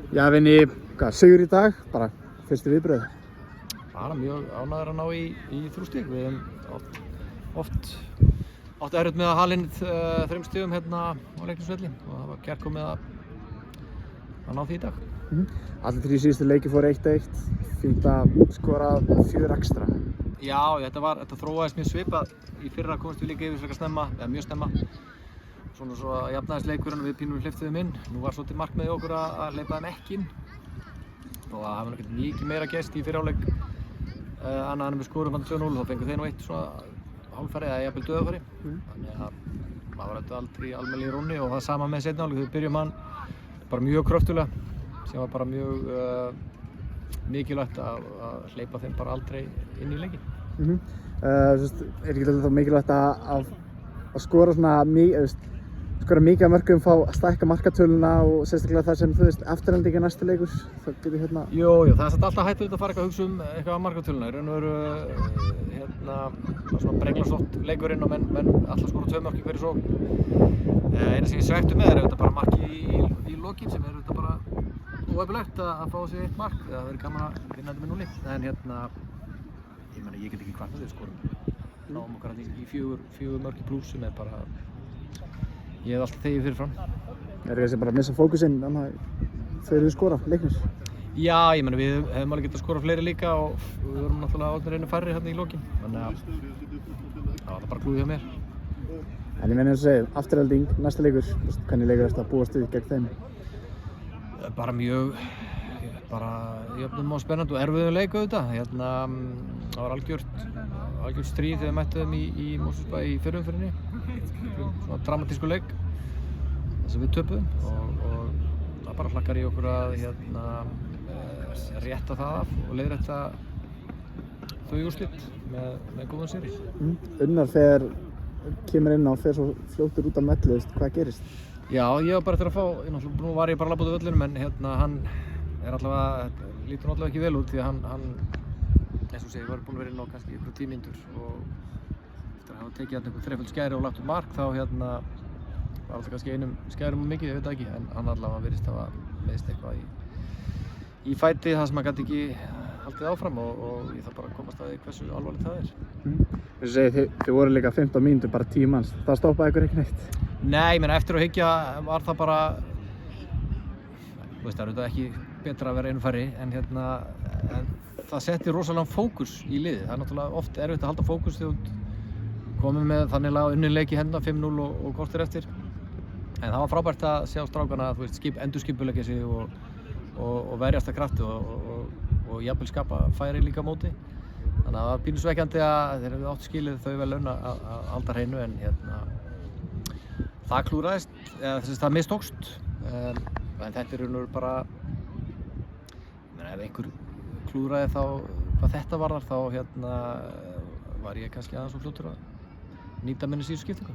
Já, Vinni, sigur í dag, bara fyrstu viðbrögð. Bara mjög ánægður að ná í 3 stig. Við höfum oft átt erfitt með að hala inn 3 stigum hérna á Leiknisvelli og það var kærkomið að ná því í dag. Allir 3 síðustu leiki fóru 1-1, fínt að skora 4 ekstra. Já, þetta þróaðist mjög svipað. Í fyrra komst við líka yfir frekar snemma, eða mjög snemma. Svona svo að jafnaðist leikurinn og við pínum hleyptum þeim inn. Nú var svolítið markmiðið okkur að hleypa þeim ekki inn. Og það hafði ekkert mikið meira gerst í fyrri hálfleik. Annað en við skorum hann 2-0, þá fengu þeir nú eitt svona hálffæri eða jafnvel döðafæri. Þannig að maður var þetta aldrei almennilega í rónni og það sama með seinni hálfleik. Við byrjum hann bara mjög kröftulega, sem var bara mjög mikilvægt að hleypa þeim bara aldrei inn í leikinn. Er ekki þá mikilvægt að skora svona skora mikið af mörkum, fá að stækka markatöluna og sérstaklega þar sem afturhending næstu leikur, þá getur hérna... Jú, það er alltaf hættulegt að fara eitthvað að hugsa um eitthvað af markatöluna. Í raun og veru var svona brenglasótt leikurinn og menn alltaf skora 2 mörk í hverju sókn. Eina sem ég svekktu með er bara markið í lokin sem er bara óhæfilegt að fá sig 1 mark. Það verður gaman að vinna þetta með 0. En ég get ekki kvartað við skorum. Náum okkar í 4 mörk í plús sem er bara... Ég hef alltaf þegið fyrirfram. Er það bara að missa fókusinn þegar þið skora leiknir? Já, við hefum alveg getað skorað fleiri líka og við vorum náttúrulega átnir einu færri hérna í lokin. Þannig að það var bara klúðið hjá mér. En ég meina eins og segir, afturhending, næsta leikur, hvernig leikur ertu að búast við gegn þeim? Bara mjög, jöfnum og spennandi og erfiður leik auðvitað. Það var algjört stríð þegar við mættum þeim í Mosfellsbæ í fyrri umferðinni. Svona dramatísku leik þar sem við töpuðum og það bara hlakkar í okkur að rétta það af og leiðrétta þau úrslit með góðan sigri. Unnar kemur inn á og fer svo fljótur út af mellu, hvað gerist? Já, ég var bara eftir að fá, nú var ég bara að labba út af völlinum en hann lítur náttúrulega ekki vel út því að hann eins og segir, var búinn að vera inn á kannski ykkur 10 mínútur og eftir að hafa tekið hérna einhver 3-fold skæri og lagt út mark þá var alltaf kannski einum skærum og mikið, ég veit það ekki, en hann allavega virðist hafa meiðst eitthvað í fæti þar sem hann gat ekki haldið áfram og ég þarf bara að komast að því hversu alvarlegt það er. Þú segir, þið voru líka 15 mínútur, bara 10 manns, það stoppaði ykkur ekki neitt? Nei, eftir að hyggja var það bara, það er auðvitað ekki betra að vera einu færri en það setti rosalega fókus í liðið. Það er náttúrulega oft erfitt að halda fókus þegar þú komið með þannig að unnin leik í hendina 5-0 og korter eftir. En það var frábært að sjá strákana endurskipuleggja sig og verjast af krafti og jafnvel skapa færi líka á móti. Þannig að það var pínu svekkjandi að þeir hefðu átt skilið þau vel laun að halda hreinu en það klúraðist, það mistókst. En þetta er raun og veru bara, ef einhver klúðraði þá hvað þetta varðar þá var ég kannski aðeins og fljótur að nýta minni síðustu skiptingu.